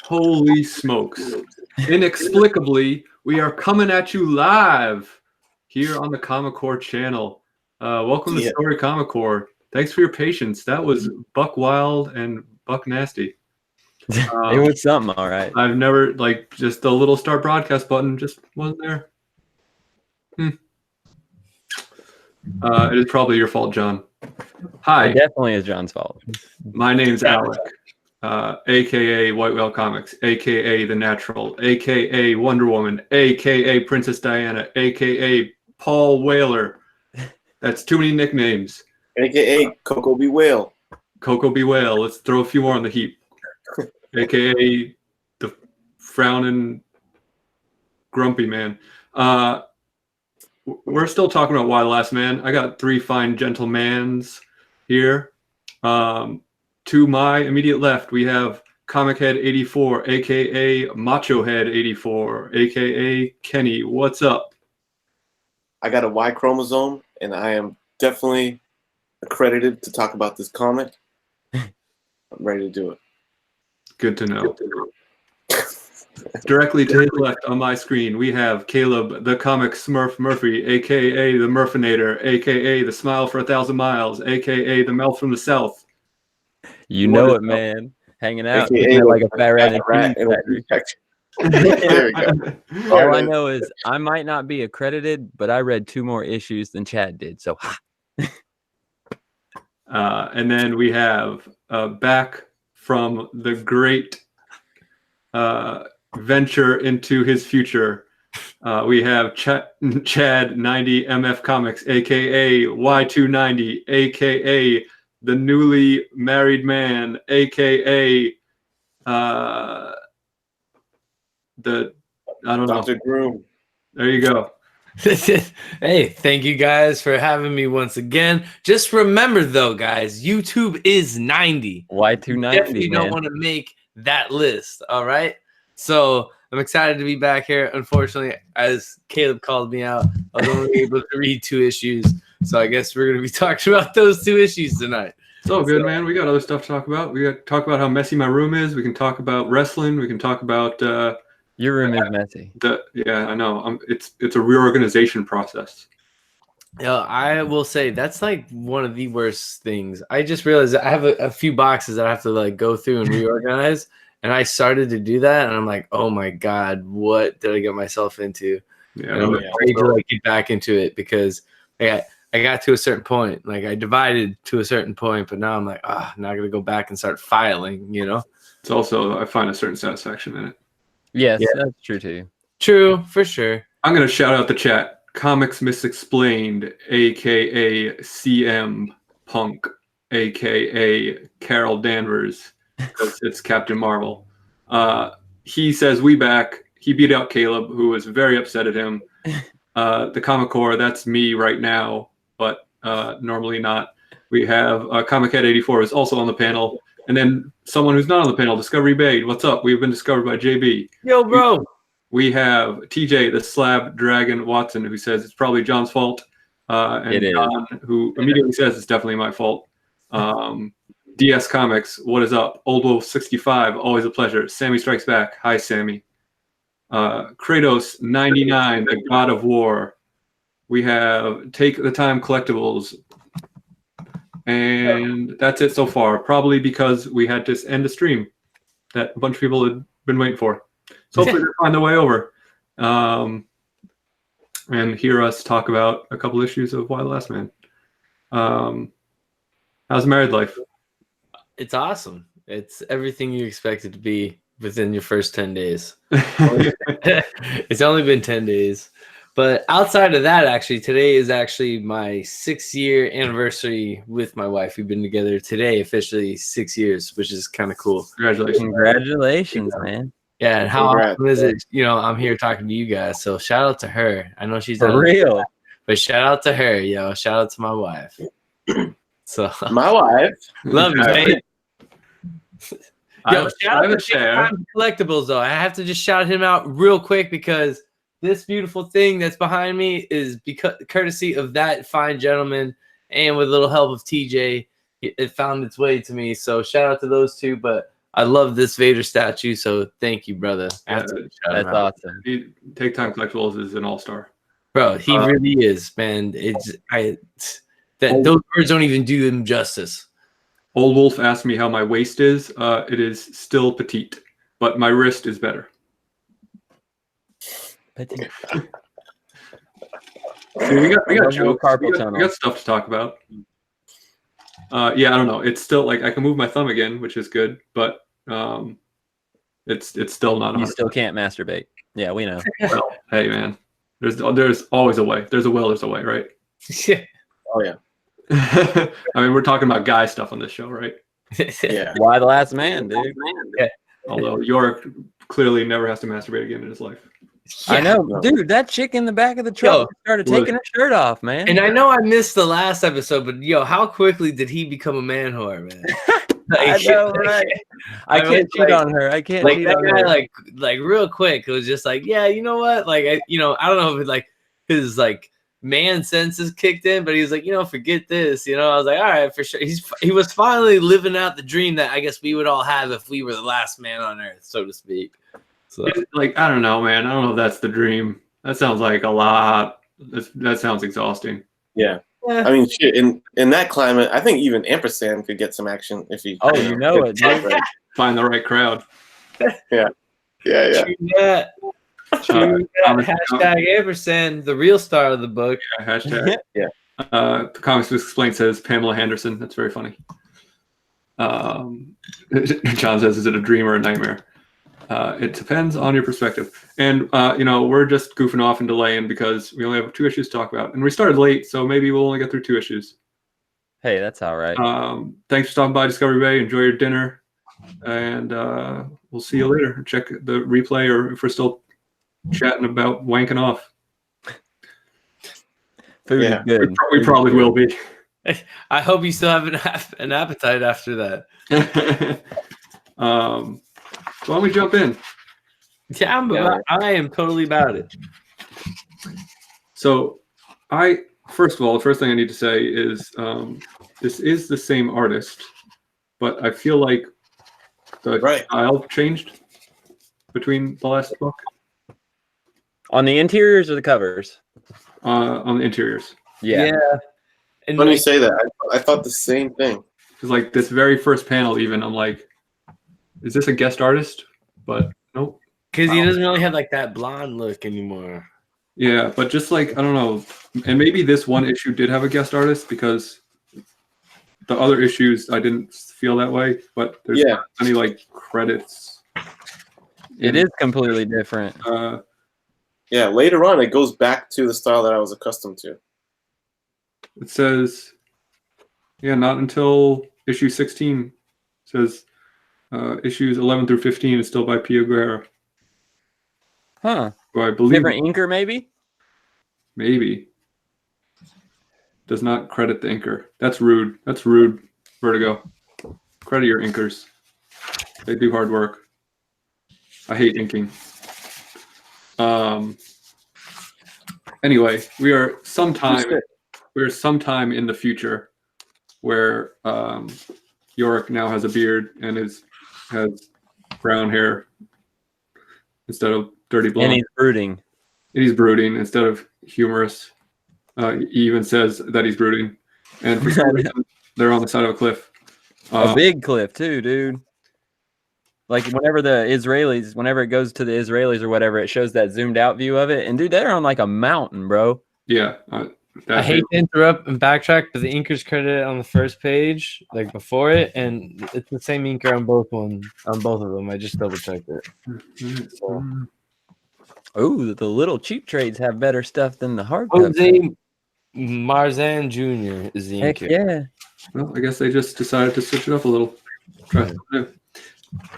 Holy smokes. Inexplicably, we are coming at you live here on the Comic Core channel. Welcome to Story Comic Core. Thanks for your patience. That was buck wild and buck nasty. It was something, all right. I've never, just the little start broadcast button just wasn't there. It is probably your fault, John. Hi. It definitely is John's fault. My name's Alec, a.k.a. White Whale Comics, a.k.a. The Natural, a.k.a. Wonder Woman, a.k.a. Princess Diana, a.k.a. Paul Whaler. That's too many nicknames. A.k.a. Coco B. Whale. Coco B. Whale. Let's throw a few more on the heap. a.k.a. the frowning grumpy man. We're still talking about Why Last Man. I got three fine gentlemans here. To my immediate left, we have Comic Head 84, a.k.a. Macho Head 84, a.k.a. Kenny. What's up? I got a Y chromosome, and I am definitely accredited to talk about this comic. I'm ready to do it. Good to know. Directly to his left on my screen, we have Caleb, the comic Smurph Murphy, a.k.a. the Murphinator, a.k.a. the Smile for 1,000 Miles, a.k.a. the Mel from the South. You know it, man. Hanging out like a fat rat in a factory. There we go. All I know is I might not be accredited, but I read 2 more issues than Chad did. So, and then we have back from the great venture into his future. We have Chad 90 MF Comics, aka Y290, aka the newly married man, aka Dr. Groom. There you go. Hey, thank you guys for having me once again. Just remember though, guys, YouTube is 90. Y290. Definitely don't want to make that list. All right. So I'm excited to be back here. Unfortunately, as Caleb called me out, I was only able to read 2 issues. So I guess we're going to be talking about those 2 issues tonight. It's all good, man. We got other stuff to talk about. We got to talk about how messy my room is. We can talk about wrestling. We can talk about your room is messy. Yeah, I know. It's a reorganization process. Yeah, I will say that's like one of the worst things. I just realized I have a few boxes that I have to go through and reorganize. And I started to do that, and I'm like, oh my God, what did I get myself into? Yeah, and I'm afraid to get back into it because I got to a certain point. I divided to a certain point, but now I'm like, now I'm going to go back and start filing, It's also, I find a certain satisfaction in it. Yes, that's true too. True, for sure. I'm going to shout out the chat. Comics Misexplained, a.k.a. CM Punk, a.k.a. Carol Danvers. Because it's Captain Marvel. He says, we back. He beat out Caleb, who was very upset at him. The Comic Core, that's me right now, but normally not. We have Comic Head 84 is also on the panel. And then someone who's not on the panel, Discovery Bay. What's up? We've been discovered by JB. Yo, bro. We have TJ, the Slab Dragon Watson, who says it's probably John's fault. And John, who immediately says it's definitely my fault. DS Comics, what is up? Old Wolf 65, always a pleasure. Sammy Strikes Back, hi Sammy. Kratos 99, the God of War. We have Take the Time Collectibles. And that's it so far. Probably because we had to end a stream that a bunch of people had been waiting for. So hopefully they'll find their way over. And hear us talk about a couple issues of Why the Last Man. How's married life? It's awesome. It's everything you expect it to be within your first 10 days. It's only been 10 days. But outside of that, actually, today is actually my 6-year anniversary with my wife. We've been together today, officially 6 years, which is kind of cool. Congratulations, man. Yeah, and how awesome is it? I'm here talking to you guys. So shout out to her. I know she's for real. But shout out to her, yo. Shout out to my wife. So my wife. Love you, man. Yo, shout out to Collectibles, though. I have to just shout him out real quick because this beautiful thing that's behind me is courtesy of that fine gentleman, and with a little help of TJ, it found its way to me. So shout out to those two. But I love this Vader statue, so thank you, brother. Yeah, That's awesome. Take Time Collectibles is an all-star. Bro, he really is, man. Those words don't even do him justice. Old Wolf asked me how my waist is. It is still petite, but my wrist is better. Petite. See, we got jokes. We got stuff to talk about. Yeah, I don't know. It's still like I can move my thumb again, which is good, but it's still not. You still can't masturbate. Yeah, we know. Well, hey, man. There's always a way. There's a will. There's a way, right? Yeah. Oh yeah. I mean, we're talking about guy stuff on this show, right? Yeah. Why the last man, dude? Yeah. Although Yorick clearly never has to masturbate again in his life. I know, dude. That chick in the back of the truck started taking her shirt off, man. And I know I missed the last episode, but how quickly did he become a man whore, man? I know, right? I can't cheat on her. I can't cheat on her. Like real quick, it was just like, yeah, you know what? Like, I don't know if it's like his like man senses kicked in, but he was like, forget this. I was like, all right, for sure. He was finally living out the dream that I guess we would all have if we were the last man on earth, so to speak. So, like, I don't know, man. I don't know if that's the dream. That sounds like a lot. That sounds exhausting. Yeah. I mean, shit. In that climate, I think even Ampersand could get some action if he. Oh, you know it, dude. Find the right crowd. Yeah. True that. Hashtag Ampersand, the real star of the book. Yeah, hashtag. Yeah. The Comics Explained says Pamela Henderson. That's very funny. John says, "Is it a dream or a nightmare?" It depends on your perspective. And, we're just goofing off and delaying because we only have 2 issues to talk about. And we started late, so maybe we'll only get through 2 issues. Hey, that's all right. Thanks for stopping by Discovery Bay. Enjoy your dinner. And we'll see you later. Check the replay or if we're still chatting about wanking off. Food is good. We probably will be. I hope you still have an appetite after that. Why don't we jump in? Yeah, I am totally about it. So, first of all, the first thing I need to say is this is the same artist, but I feel like the style changed between the last book. On the interiors or the covers? On the interiors. Yeah. And when you say that, I thought the same thing. Because like this very first panel, even I'm like, is this a guest artist? But nope. Because he doesn't really have like that blonde look anymore. Yeah, but just like, I don't know. And maybe this one issue did have a guest artist because the other issues I didn't feel that way. But there's not any like credits. It is completely different. Later on it goes back to the style that I was accustomed to. It says, not until issue 16. It says issues 11 through 15 is still by Pio Guerra. Huh. Who I believe different inker, maybe? Maybe. Does not credit the inker. That's rude. That's rude, Vertigo. Credit your inkers. They do hard work. I hate inking. Anyway, we are sometime in the future where Yorick now has a beard and has brown hair instead of dirty blonde. And he's brooding. And he's brooding instead of humorous. He even says that he's brooding. And for some reason, they're on the side of a cliff. A big cliff too, dude. Like whenever it goes to the Israelis or whatever, it shows that zoomed out view of it. And dude, they're on like a mountain, bro. Yeah. I hate to interrupt and backtrack, but the inker's credited on the first page, like before it, and it's the same inker on both of them. I just double checked it. So. Oh, the little cheap trades have better stuff than the hard. Jose Marzan Jr. is the inker. Yeah. Well, I guess they just decided to switch it up a little.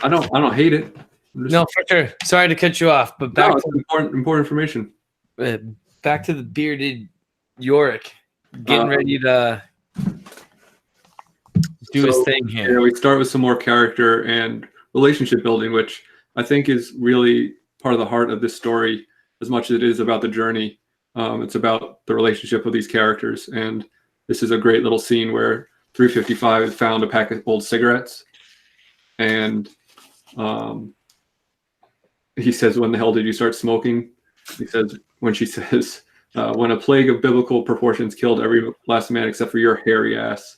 I don't hate it. No, for sure. Sorry to cut you off, but back to important information. Back to the bearded Yorick, getting ready to do his thing here. Yeah, we start with some more character and relationship building, which I think is really part of the heart of this story, as much as it is about the journey. It's about the relationship of these characters, and this is a great little scene where 355 has found a pack of old cigarettes, and He says, "When the hell did you start smoking?" He says, when she says, "When a plague of biblical proportions killed every last man except for your hairy ass."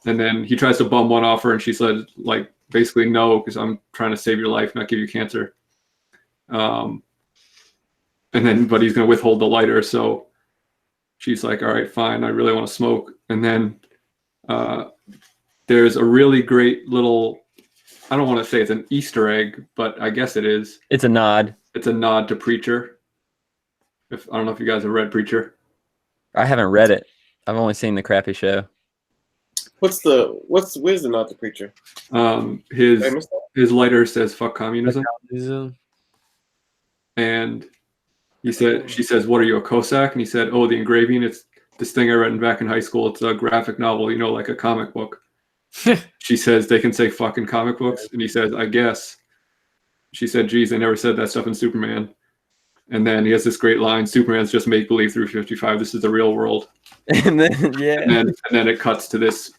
And then he tries to bum one off her, and she said, like, basically, no, because I'm trying to save your life, not give you cancer. And then, but he's going to withhold the lighter. So she's like, all right, fine. I really want to smoke. And then there's a really great little, I don't want to say it's an Easter egg, but I guess it is. It's a nod. It's a nod to Preacher. I don't know if you guys have read Preacher. I haven't read it. I've only seen the crappy show. Where's the not the preacher? His lighter says "fuck communism," and she says, "What are you, a Cossack?" And he said, "Oh, the engraving. It's this thing I read back in high school. It's a graphic novel, like a comic book." She says, "They can say fucking comic books," and he says, "I guess." She said, "Geez, they never said that stuff in Superman." And then he has this great line: "Superman's just make believe through 55. This is the real world." And then and then it cuts to this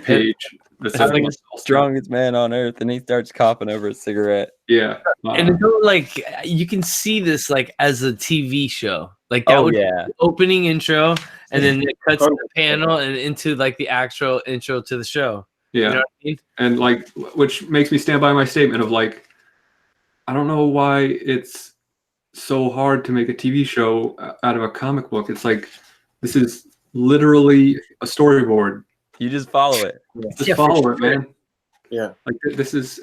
page that says, like the strongest man on earth, and he starts coughing over a cigarette. Yeah, and it's like you can see this like as a TV show, like that would be the opening intro, and then it cuts to the panel and into like the actual intro to the show. Yeah, you know what I mean? And like, which makes me stand by my statement of like, I don't know why it's so hard to make a TV show out of a comic book. It's like, this is literally a storyboard. You just follow it. Just follow it, man. Yeah. Like this is,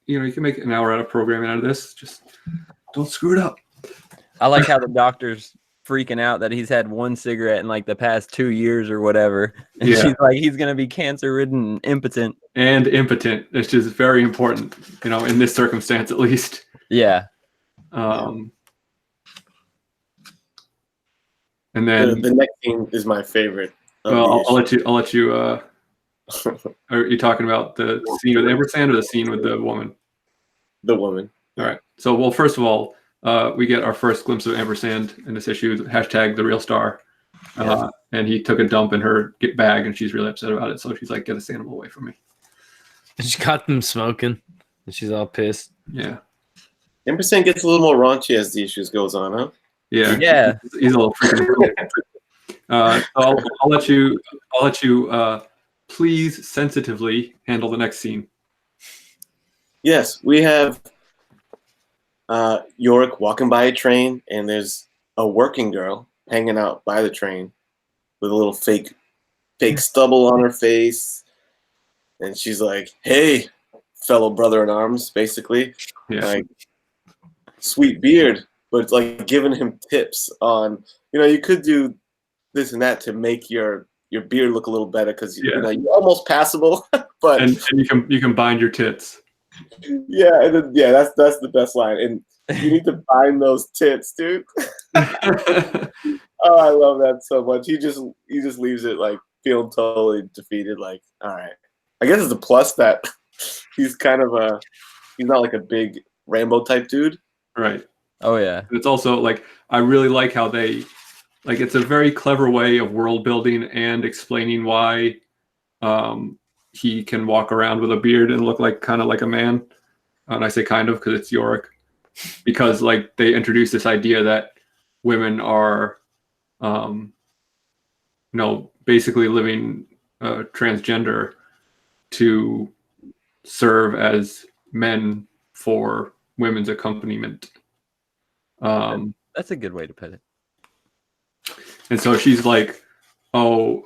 you can make an hour out of programming out of this. Just don't screw it up. I like how the doctor's freaking out that he's had one cigarette in like the past 2 years or whatever. And she's like, he's going to be cancer ridden, impotent. And impotent, which is very important, in this circumstance at least. Yeah. And then the next scene is my favorite. Well, I'll let you. Are you talking about the scene with Ampersand or the scene with the woman? The woman. All right. So, well, first of all, we get our first glimpse of Ampersand in this issue. # the real star. And he took a dump in her bag, and she's really upset about it. So she's like, "Get this animal away from me." And she caught them smoking, and she's all pissed. Yeah. Ampersand gets a little more raunchy as the issues goes on, huh? Yeah. Yeah. He's a little freaking. I'll let you please sensitively handle the next scene. Yes, we have Yorick walking by a train, and there's a working girl hanging out by the train with a little fake stubble on her face, and she's like, "Hey, fellow brother in arms," basically. Yeah. Like, sweet beard, but it's like giving him tips on, you could do this and that to make your beard look a little better because you're almost passable, but and you can bind your tits. Yeah, and then, that's the best line, and you need to bind those tits, dude. Oh, I love that so much. He just leaves it like feeling totally defeated. Like, all right, I guess it's a plus that he's kind of he's not like a big Rambo type dude, right? Oh yeah. And it's also like, I really like how they. Like, it's a very clever way of world building and explaining why he can walk around with a beard and look like kind of like a man. And I say kind of because it's Yorick. Because like they introduce this idea that women are, basically living transgender to serve as men for women's accompaniment. That's a good way to put it. And so she's like, "Oh,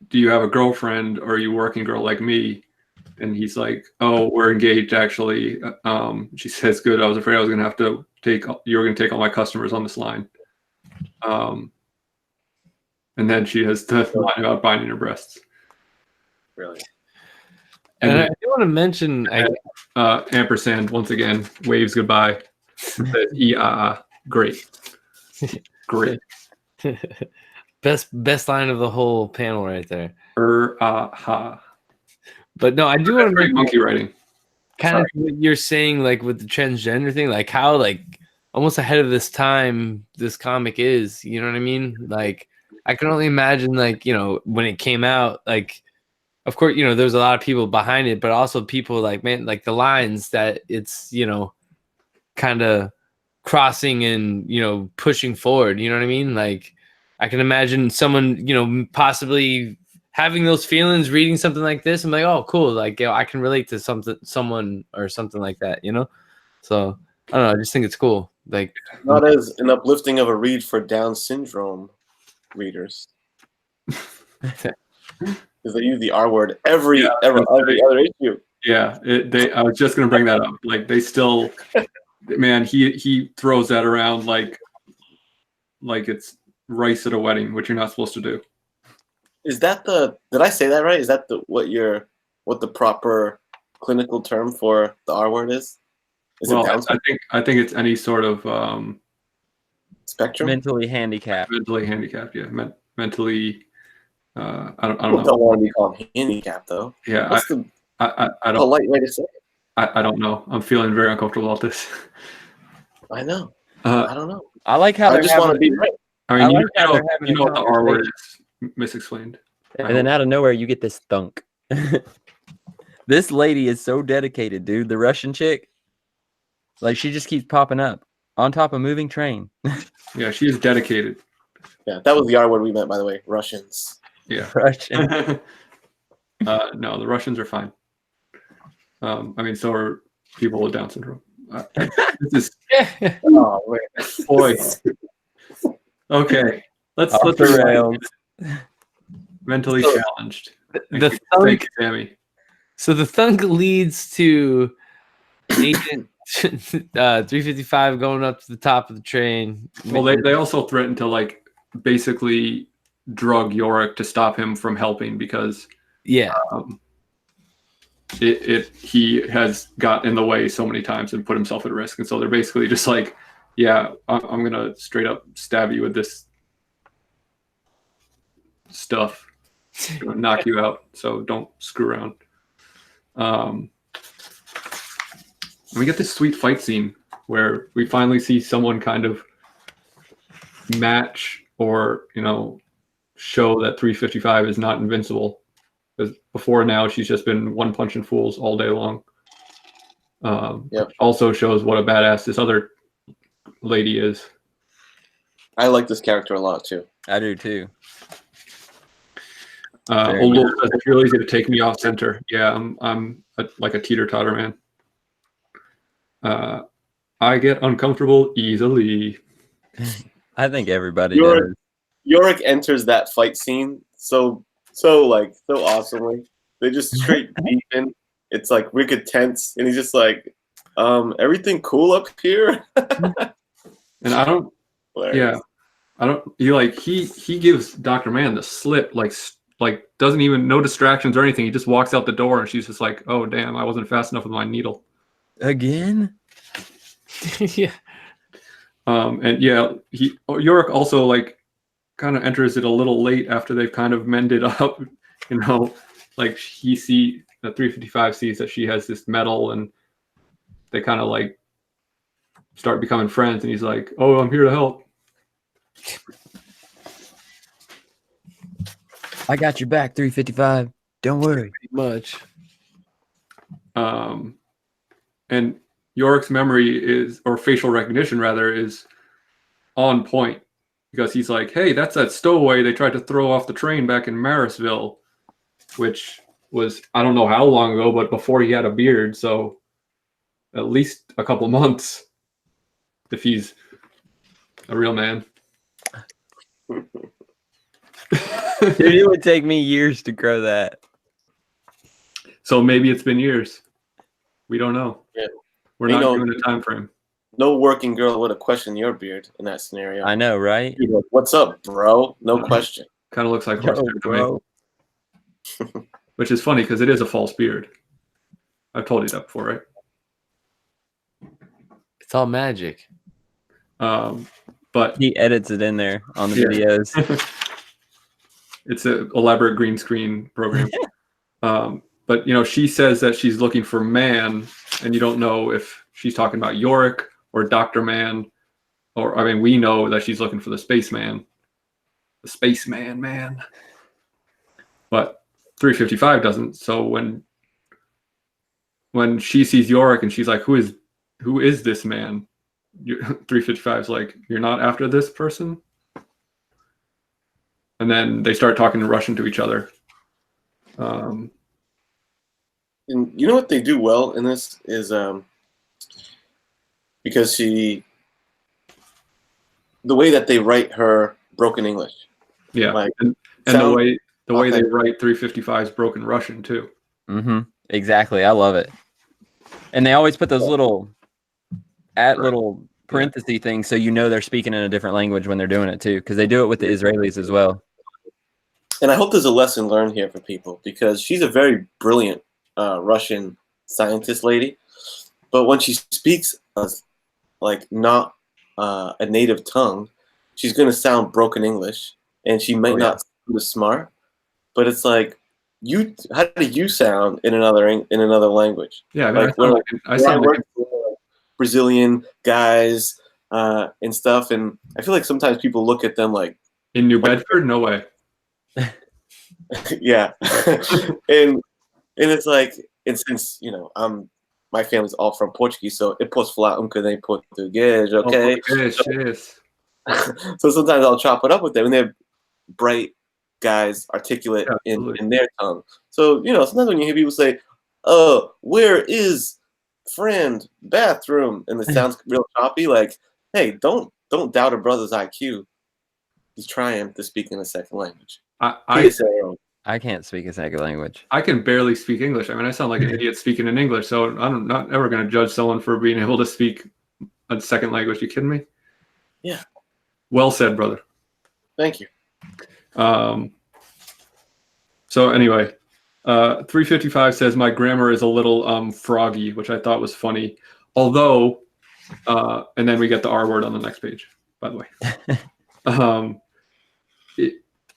do you have a girlfriend, or are you a working girl like me?" And he's like, "Oh, we're engaged, actually." She says, "Good. I was afraid I was going to have to you were going to take all my customers on this line." And then she has the line about binding her breasts. Really. And I do want to mention, Ampersand once again waves goodbye. Says, great, great. Best line of the whole panel right there. Ha. But no, I do want to great monkey writing. Kind of what you're saying, like with the transgender thing, like how like almost ahead of this time this comic is. You know what I mean? Like I can only imagine, like when it came out, like of course, there's a lot of people behind it, but also people like the lines that it's, kind of crossing and, pushing forward. You know what I mean? Like, I can imagine someone, possibly having those feelings, reading something like this. I'm like, oh, cool. Like, I can relate to someone or something like that, So I don't know. I just think it's cool. Like, not as an uplifting of a read for Down syndrome readers. Because they use the R word every other issue. Yeah, I was just gonna bring that up. Like they still, man, he throws that around like it's rice at a wedding, which you're not supposed to do. Is that did I say that right? Is that what the proper clinical term for the R word is? Well, I think it's any sort of spectrum. Mentally handicapped. Mentally handicapped, yeah. Mentally, I don't People know. don't want to be called handicapped, though. Yeah, What's the I don't. polite way to say it? I don't know. I'm feeling very uncomfortable about this. I know. I don't know. I like how I just want to be right. I mean, like how they're having a the R word conversation. is misexplained. And then out of nowhere, you get this thunk. This lady is so dedicated, dude. The Russian chick, like she just keeps popping up on top of moving train. Yeah, she is dedicated. Yeah, that was the R word we meant, by the way. Russians. Yeah. Russian. No, the Russians are fine. I mean, so are people with Down syndrome. This is Oh, wait. boy. Okay, let's the rails. Mentally challenged. The Thank thunk, you, Sammy. so the thunk leads to Agent 355 going up to the top of the train. Well, they also threatened to like basically drug Yorick to stop him from helping because yeah, he has got in the way so many times and put himself at risk, and so they're basically just like, yeah, I'm gonna straight up stab you with this stuff, knock you out, so don't screw around. And we get this sweet fight scene where we finally see someone kind of match or show that 355 is not invincible. Because before now, she's just been one punching fools all day long. Yep. Also shows what a badass this other lady is. I like this character a lot, too. I do too. Old says, if you're lazy to take me off center, yeah, I'm like a teeter-totter man. I get uncomfortable easily. I think everybody does. Yorick enters that fight scene so awesomely. They just straight deep in. It's like wicked tense, and he's just like, everything cool up here? And I don't, Hilarious. yeah, I don't. He gives Dr. Mann the slip, like doesn't even, no distractions or anything. He just walks out the door, and she's just like, oh damn, I wasn't fast enough with my needle. Again? yeah. And yeah, Yorick also like kind of enters it a little late after they've kind of mended up, like the 355 sees that she has this medal, and they kind of like start becoming friends, and he's like, oh, I'm here to help. I got your back, 355. Don't worry. Pretty much. And Yorick's memory or facial recognition rather, is on point, because he's like, hey, that's that stowaway they tried to throw off the train back in Marysville, which was, I don't know how long ago, but before he had a beard, so at least a couple months if he's a real man. Dude, it would take me years to grow that. So maybe it's been years. We don't know. Yeah. We're not doing a time frame. No working girl would have questioned your beard in that scenario. I know, right? You'd be like, what's up, bro? No question. Kind of looks like Yo, horsehair to bro. me. Which is funny because it is a false beard. I've told you that before, right? It's all magic. But He edits it in there on the videos. it's an elaborate green screen program. But she says that she's looking for man, and you don't know if she's talking about Yorick or Dr. Mann, or we know that she's looking for the spaceman. The spaceman, man. But 355 doesn't. So when she sees Yorick and she's like, who is this man? 355 is like, you're not after this person? And then they start talking in Russian to each other. And you know what they do well in this is because the way that they write her broken English. Yeah, Like, and the way they write 355's broken Russian too. Mm-hmm. Exactly. I love it. And they always put those little parenthesis things so you know they're speaking in a different language when they're doing it too, because they do it with the Israelis as well. And I hope there's a lesson learned here for people, because she's a very brilliant Russian scientist lady, but when she speaks like not a native tongue, she's going to sound broken English, and she might not sound as smart. But it's like, how do you sound in another language? Yeah, I mean, like, I sound like Brazilian guys and stuff, and I feel like sometimes people look at them like, in New Bedford, no way. yeah, and it's like, and since my family's all from Portuguese, so it posso falar bocadinho português, okay? Yes. So sometimes I'll chop it up with them, and they're bright guys, articulate in their tongue. So sometimes when you hear people say, "Oh, where is friend bathroom?" and it sounds real choppy, like, hey, don't doubt a brother's IQ. He's trying to speak in a second language. I can't speak a second language. I can barely speak English. I mean, I sound like an idiot speaking in English, so I'm not ever going to judge someone for being able to speak a second language. You kidding me? Yeah. Well said, brother. Thank you. So anyway, 355 says my grammar is a little froggy, which I thought was funny. Although, and then we get the R word on the next page, by the way.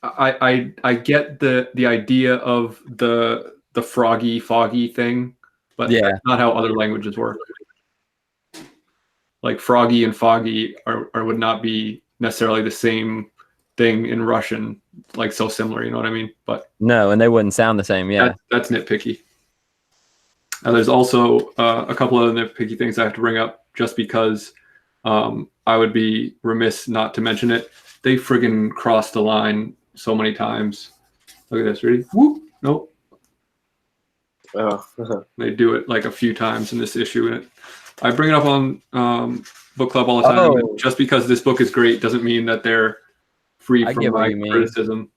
I get the idea of the froggy, foggy thing, but that's not how other languages work. Like froggy and foggy would not be necessarily the same thing in Russian, like so similar, you know what I mean? But no, and they wouldn't sound the same. Yeah, that's nitpicky. And there's also a couple other nitpicky things I have to bring up, just because I would be remiss not to mention it. They friggin' crossed the line so many times. Look at this. Ready? Whoop. Nope. Oh. They do it like a few times in this issue. And I bring it up on book club all the time. Oh. Just because this book is great doesn't mean that they're free from my criticism.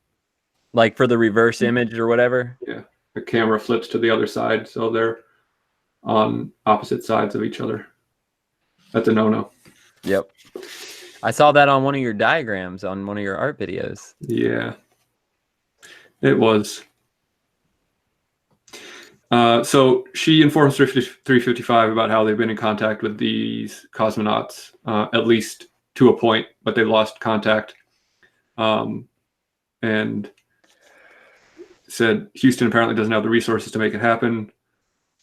Like for the reverse image or whatever? Yeah. The camera flips to the other side, so they're on opposite sides of each other. That's a no-no. Yep. I saw that on one of your diagrams on one of your art videos. Yeah, it was. So she informs 355 about how they've been in contact with these cosmonauts, at least to a point, but they've lost contact. And said Houston apparently doesn't have the resources to make it happen.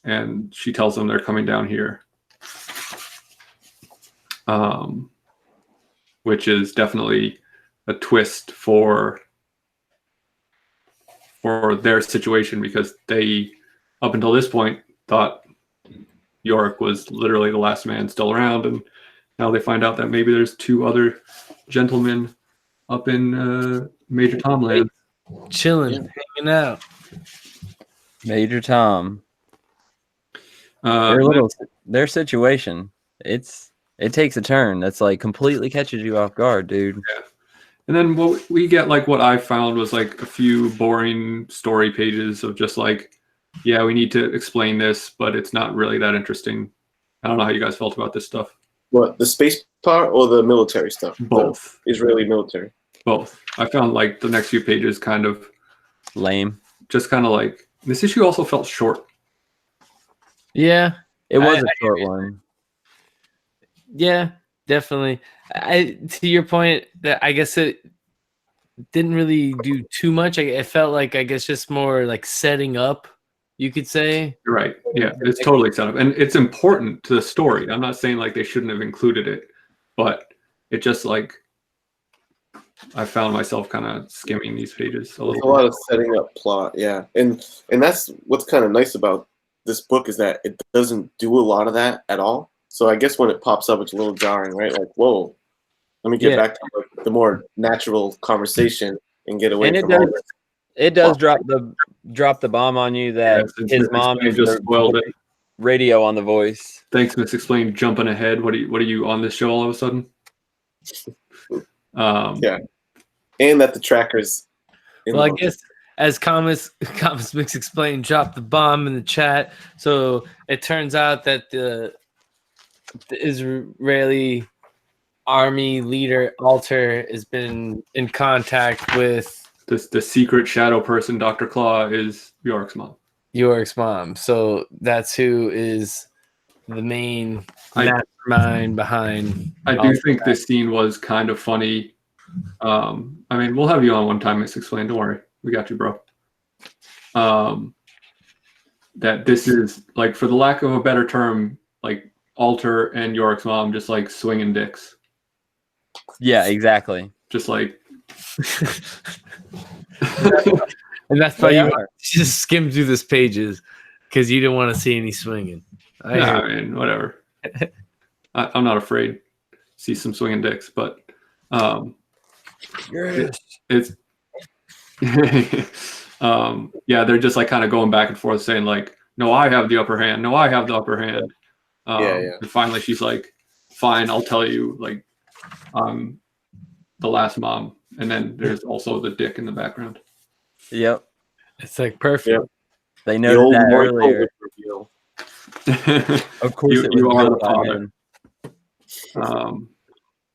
And she tells them they're coming down here. Which is definitely a twist for their situation, because they, up until this point, thought Yorick was literally the last man still around, and now they find out that maybe there's two other gentlemen up in Major Tom land. Chilling, hanging out. Major Tom. Their situation, it takes a turn that's like completely catches you off guard, dude. Yeah. And then what we get, like what I found was like a few boring story pages of just like, yeah, we need to explain this, but it's not really that interesting. I don't know how you guys felt about this stuff. What, the space part or the military stuff? Both. The Israeli military. Both. I found like the next few pages kind of lame. Just kind of like, this issue also felt short. Yeah. It was a short one. Yeah, definitely. To your point, that I guess it didn't really do too much. It felt like, I guess, just more like setting up, you could say. You're right. Yeah, it's totally set up. And it's important to the story. I'm not saying like they shouldn't have included it, but it just like, I found myself kind of skimming these pages a There's little a lot of setting up plot, yeah, and that's what's kind of nice about this book is that it doesn't do a lot of that at all. So I guess when it pops up, it's a little jarring, right? Like, whoa, let me get back to like, the more natural conversation and get away And from all this. it does drop the bomb on you that his mom is just spoiled it. radio on the voice. Thanks, Miss Explain. Jumping ahead. What are you on this show all of a sudden? Yeah, and that the trackers. Well, I guess as Comics Mix Explained dropped the bomb in the chat, so it turns out that the Israeli army leader Alter has been in contact with the secret shadow person. Dr. Claw is York's mom. York's mom. So that's who is the main mastermind behind. I do think this scene was kind of funny. I mean, we'll have you on one time, Miss Explain. Don't worry. We got you, bro. That this is, like, for the lack of a better term, like, Alter and York's mom just, like, swinging dicks. Yeah, exactly. Just, like... And that's why you just skim through this pages, because you didn't want to see any swinging. I mean, whatever. I'm not afraid to see some swinging dicks, but it's yeah, they're just like kind of going back and forth saying like, no, I have the upper hand. No, I have the upper hand. And finally she's like, fine, I'll tell you, like, I'm the last mom. And then there's also the dick in the background. Yep. It's like perfect. Yep. They know that earlier. Of course, you are the father.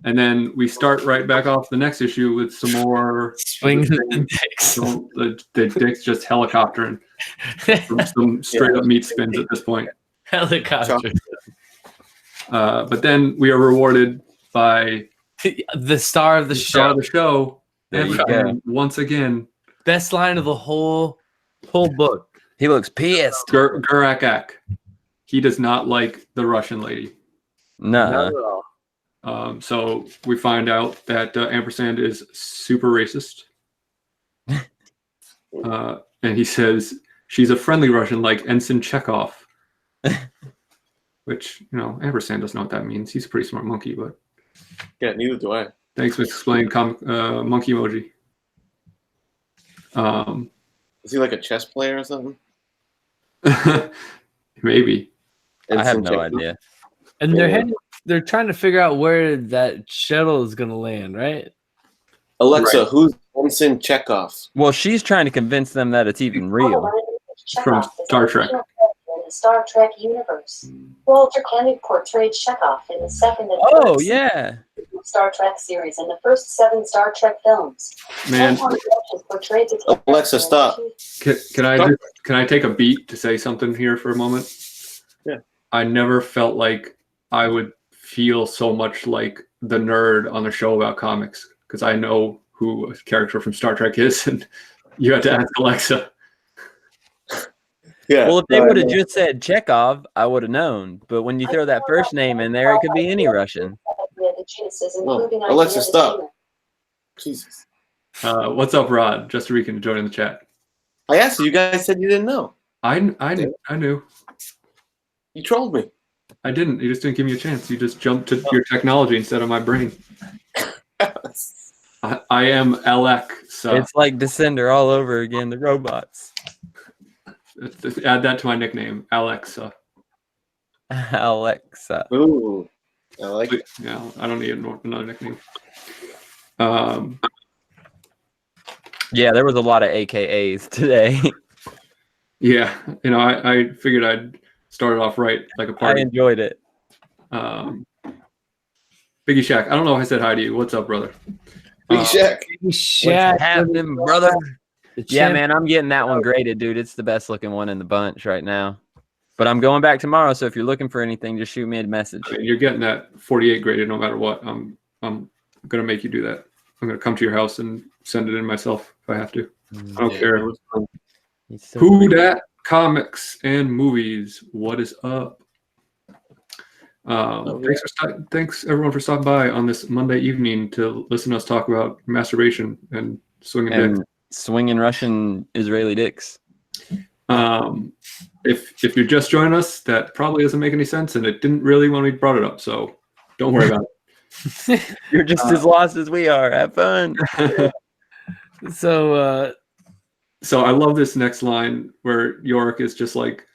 And then we start right back off the next issue with some more swings the dicks. The dicks just helicoptering. Some straight up meat spins at this point. Helicopter. But then we are rewarded by the star of the show. There you go. Once again, best line of the whole book. He looks pissed. Gurakak. He does not like the Russian lady. No. So we find out that Ampersand is super racist. And he says she's a friendly Russian like Ensign Chekhov. Which, you know, Ampersand doesn't know what that means. He's a pretty smart monkey, but... Yeah, neither do I. Thanks for explaining monkey emoji. Is he like a chess player or something? Maybe. I have no idea. And they're trying to figure out where that shuttle is going to land, right? Alexa, who's Ensign Chekhov? Well, she's trying to convince them that it's even real. From Star Trek. The Star Trek universe. Walter Koenig portrayed Chekhov in the second and third Star Trek series and the first 7 Star Trek films. Man, Alexa, stop. Can I take a beat to say something here for a moment? Yeah. I never felt like I would feel so much like the nerd on the show about comics because I know who a character from Star Trek is, and you had to ask Alexa. Yeah. Well, if they would have just said Chekhov, I would have known. But when you throw that first name in there, it could be any Russian. Well, Alexa, stop. Jesus. What's up, Rod? Just so we can join in the chat. I asked you. You guys said you didn't know. I knew. You trolled me. I didn't. You just didn't give me a chance. You just jumped to your technology instead of my brain. I am Alexa. It's like Descender all over again. The robots. Add that to my nickname, Alexa. Alexa. Ooh, I like it. Yeah, I don't need another nickname. Yeah, there was a lot of AKAs today. Yeah, you know, I figured I'd start it off right, like a party. I enjoyed it. Biggie Shack, I don't know if I said hi to you. What's up, brother? Biggie Shack. What's happening, brother? Yeah, man, I'm getting that one graded, dude. It's the best looking one in the bunch right now. But I'm going back tomorrow, so if you're looking for anything, just shoot me a message. I mean, you're getting that 48 graded no matter what. I'm gonna make you do that. I'm gonna come to your house and send it in myself if I have to. I don't care. Who Dat Comics and Movies. What is up? Thanks everyone for stopping by on this Monday evening to listen to us talk about masturbation and swinging dicks. Swinging Russian Israeli dicks. If you're just joining us, that probably doesn't make any sense, and it didn't really when we brought it up. So don't worry about it. You're just as lost as we are. Have fun. So I love this next line where Yorick is just like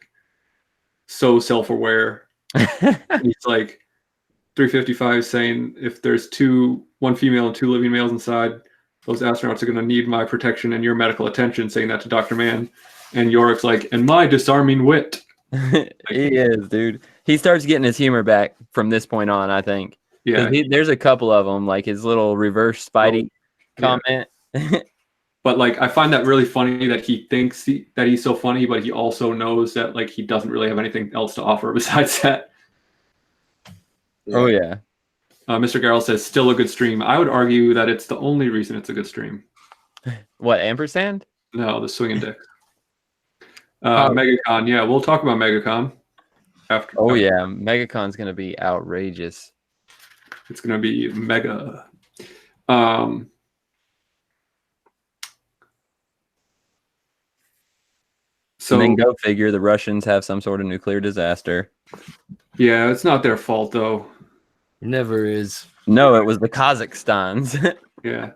so self-aware. He's like 355 saying if there's one female and 2 living males inside, those astronauts are going to need my protection and your medical attention, saying that to Dr. Mann. And Yorick's like, and my disarming wit. He is, dude. He starts getting his humor back from this point on, I think. Yeah. There's a couple of them, like his little reverse Spidey comment. But like, I find that really funny that he thinks that he's so funny, but he also knows that like he doesn't really have anything else to offer besides that. Oh yeah. Mr. Garrell says, still a good stream. I would argue that it's the only reason it's a good stream. What, ampersand? No, the swinging dick. MegaCon, yeah, we'll talk about MegaCon after. Oh yeah, MegaCon's gonna be outrageous. It's gonna be mega. So and then go figure, the Russians have some sort of nuclear disaster. Yeah, it's not their fault though. never is. No, it was the Kazakhstans. Yeah,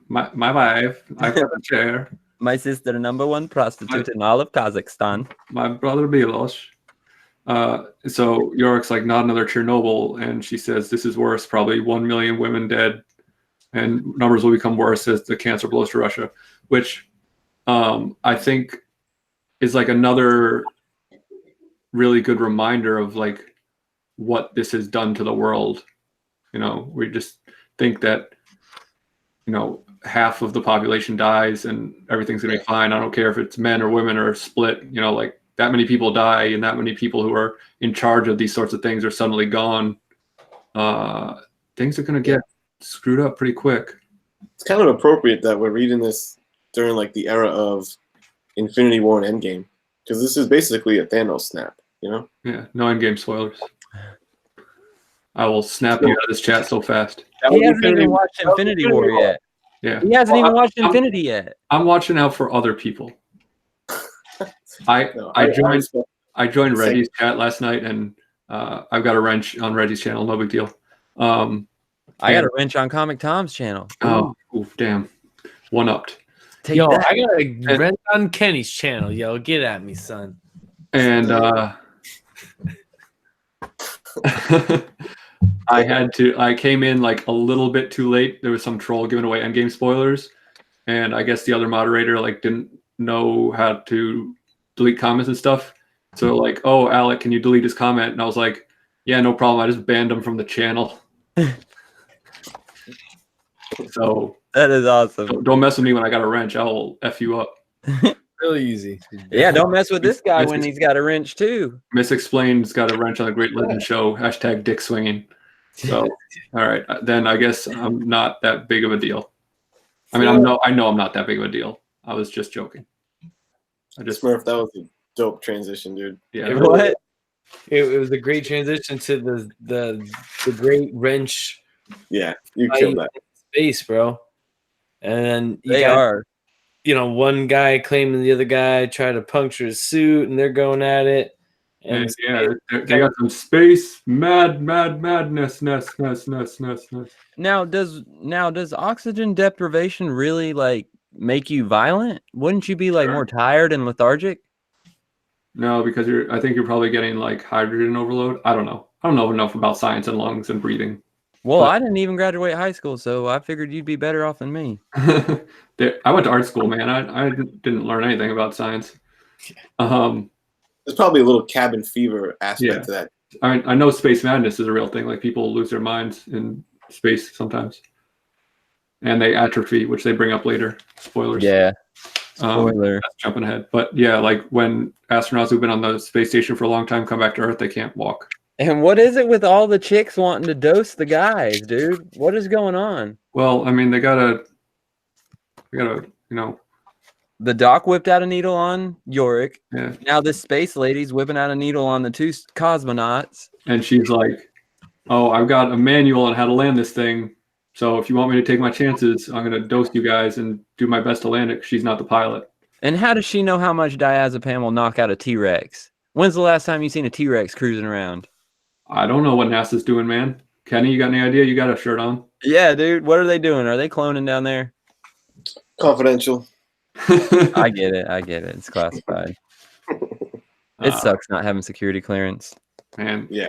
my wife, I got a chair. My sister, #1 prostitute in all of Kazakhstan. My brother Milos. So Yorick's like, not another Chernobyl, and she says this is worse. Probably 1 million women dead, and numbers will become worse as the cancer blows to Russia, which I think is like another really good reminder of like what this has done to the world. You know, we just think that, you know, half of the population dies and everything's gonna be fine. I don't care if it's men or women or split, you know, like that many people die and that many people who are in charge of these sorts of things are suddenly gone. Things are gonna get screwed up pretty quick. It's kind of appropriate that we're reading this during like the era of Infinity War and Endgame, because this is basically a Thanos snap, you know? Yeah, no Endgame spoilers. I will snap you out of this chat so fast. He hasn't even watched Infinity War yet. Yeah, He hasn't even watched Infinity yet. I'm watching out for other people. I joined Reggie's chat last night, and I've got a wrench on Reggie's channel. No big deal. I got a wrench on Comic Tom's channel. Oh, oof, damn. One upped. Take Yo, that. I got a rent on Kenny's channel. Yo, get at me, son. And I came in like a little bit too late. There was some troll giving away endgame spoilers, and I guess the other moderator like didn't know how to delete comments and stuff. So like, oh, Alec, can you delete his comment? And I was like, yeah, no problem. I just banned him from the channel. So That is awesome. don't mess with me when I got a wrench. I'll F you up. Really easy. Yeah, don't mess with this guy when he's got a wrench too. Misexplained's got a wrench on the Great Legend Show. # dick swinging. So, all right, then I guess I'm not that big of a deal. I mean, I know I'm not that big of a deal. I was just joking. Smurph, that was a dope transition, dude. Yeah. What? It was a great transition to the great wrench Yeah, you killed that. space, bro. And then you They got, are. you know, one guy claiming the other guy tried to puncture his suit, and they're going at it. And Yeah, they got some space madness. Now does oxygen deprivation really like make you violent? Wouldn't you be like more tired and lethargic? No, because I think you're probably getting like hydrogen overload. I don't know. I don't know enough about science and lungs and breathing. Well, But- I didn't even graduate high school, so I figured you'd be better off than me. I went to art school, man. I didn't learn anything about science. There's probably a little cabin fever aspect to that. I know space madness is a real thing. Like people lose their minds in space sometimes, and they atrophy, which they bring up later. Spoilers. Yeah. Spoiler. That's jumping ahead, but yeah, like when astronauts who've been on the space station for a long time come back to Earth, they can't walk. And what is it with all the chicks wanting to dose the guys, dude? What is going on? Well, I mean, they gotta, you know, The doc whipped out a needle on Yorick. yeah. Now this space lady's whipping out a needle on the two cosmonauts. And she's like, oh, I've got a manual on how to land this thing. So if you want me to take my chances, I'm going to dose you guys and do my best to land it. 'Cause she's not the pilot. And how does she know how much diazepam will knock out a T-Rex? When's the last time you seen a T-Rex cruising around? I don't know what NASA's doing, man. Kenny, you got any idea? You got a shirt on? Yeah, dude. What are they doing? Are they cloning down there? Confidential. I get it. It's classified. It Uh, sucks not having security clearance. Man, Yeah.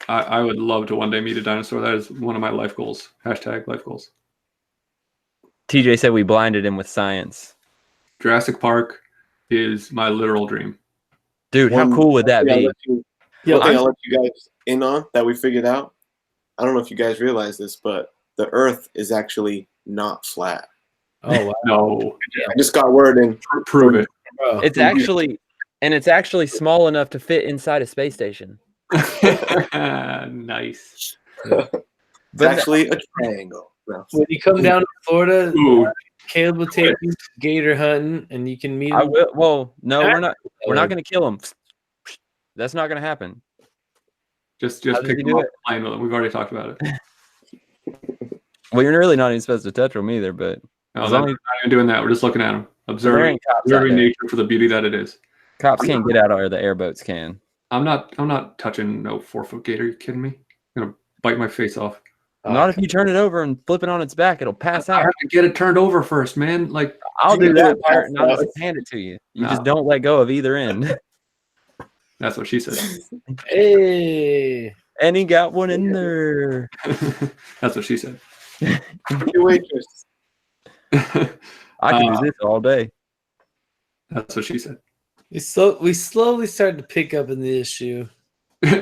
I would love to one day meet a dinosaur. That is one of my life goals. Hashtag life goals. TJ said we blinded him with science. Jurassic Park is my literal dream. Dude, how cool would that be? One thing I'll let you guys in on that we figured out. I don't know if you guys realize this, but the Earth is actually not flat. Oh wow. No, I just got word in. prove it. Bro. It's actually small enough to fit inside a space station. Nice. It's actually a triangle. No. When you come down to Florida, Ooh, Caleb will take you gator hunting, and you can meet I him. will. Well, no, we're not. We're not going to kill him. That's not going to happen. just How does pick he them do up. it? Flying with them. We've already talked about it. Well, you're really not even supposed to touch them either. But No, As we're long not even doing that. We're just looking at them, there observing, ain't cops out observing there. nature for the beauty that it is. Cops can't get out, or the airboats can. I'm not touching no 4-foot gator. Are you kidding me? I'm gonna bite my face off. Not if you turn it over and flip it on its back; it'll pass I out. have to get it turned over first, man. Like, I'll do You that do part, pass and I'll just out. hand it to you. You No. just don't let go of either end. that's what she said. Hey, And he got one in there. That's what she said. Your waitress. I can do this all day. That's what she said. we slowly started to pick up in the issue.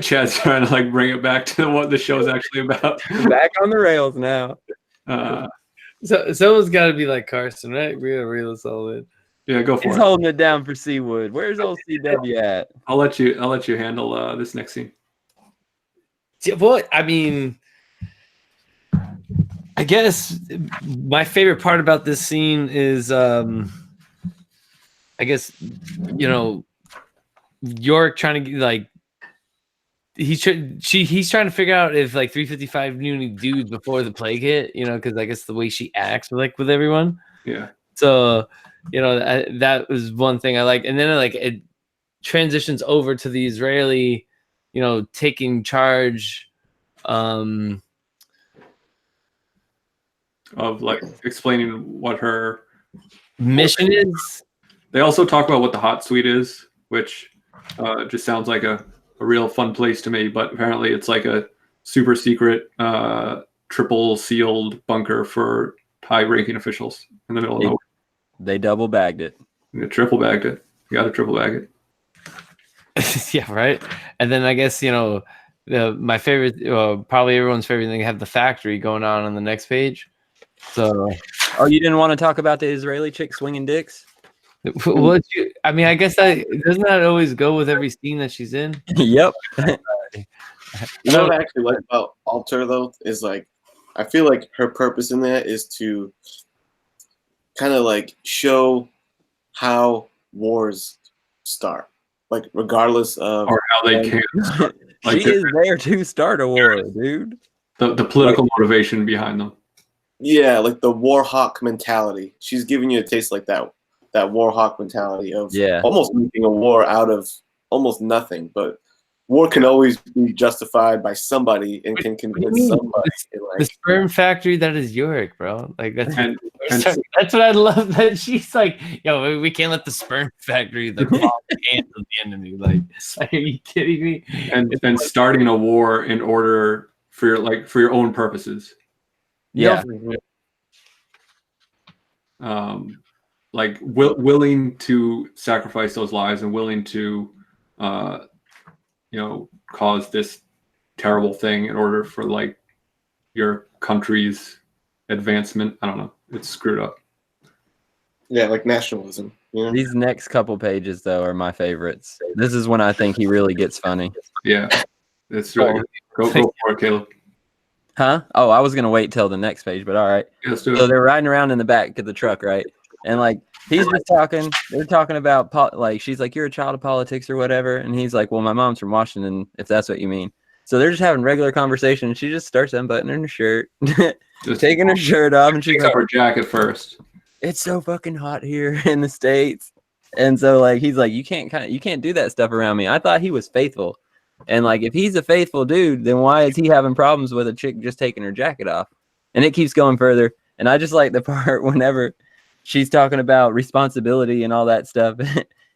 Chad's trying to like bring it back to what the show's actually about. Back on the rails now. So someone's got to be like Carson, right? We gotta reel us all in. Yeah, go for He's it. holding it down for Seawood. Where's old CW at? I'll let you handle this next scene. Yeah, well, I mean, I guess my favorite part about this scene is, I guess, York trying to like. He's trying to figure out if like 355 knew any dudes before the plague hit, because I guess the way she acts with everyone. Yeah. So, that was one thing I like. And then it transitions over to the Israeli, taking charge Of like explaining what her mission is. They also talk about what the hot suite is, which just sounds like a real fun place to me. But apparently, it's like a super secret, triple sealed bunker for high-ranking officials in the middle of nowhere. They double bagged it. You triple bagged it. You got to triple bag it. Yeah, right. And then I guess my favorite, probably everyone's favorite thing, have the factory going on the next page. So, Oh, you didn't want to talk about the Israeli chick swinging dicks? I guess doesn't that always go with every scene that she's in? Yep. You know what I actually like about Alter though is like I feel like her purpose in that is to kind of like show how wars start, like regardless of Or how they can. Like She is there to start a war, dude. the political motivation behind them. yeah, like the war hawk mentality. She's giving you a taste like that war hawk mentality of almost making a war out of almost nothing, but war can always be justified by somebody and can convince somebody. The sperm factory that is York, bro. Like that's And that's what I love. That she's like, yo, we can't let the sperm factory fall in the hands of the enemy. Like, are you kidding me? and starting a war in order for your own purposes. Yeah. Willing to sacrifice those lives and willing to cause this terrible thing in order for like your country's advancement. I don't know, it's screwed up. Yeah, like nationalism. These next couple pages though are my favorites. This is when I think he really gets funny. Yeah, it's really good. Go for it, Caleb. Huh? Oh, I was gonna wait till the next page, but all right. Yeah, let's do So it. they're riding around in the back of the truck, right? And like he's just talking. They're talking about like she's like, you're a child of politics or whatever, and he's like, well, my mom's from Washington, if that's what you mean. So they're just having regular conversation. And she just starts unbuttoning her shirt, Just taking her shirt off, and she's takes like, off her jacket first. "It's so fucking hot here in the States." And so like he's like, you can't do that stuff around me. I thought he was faithful. And like if he's a faithful dude, then why is he having problems with a chick just taking her jacket off? And it keeps going further. And I just like the part whenever she's talking about responsibility and all that stuff.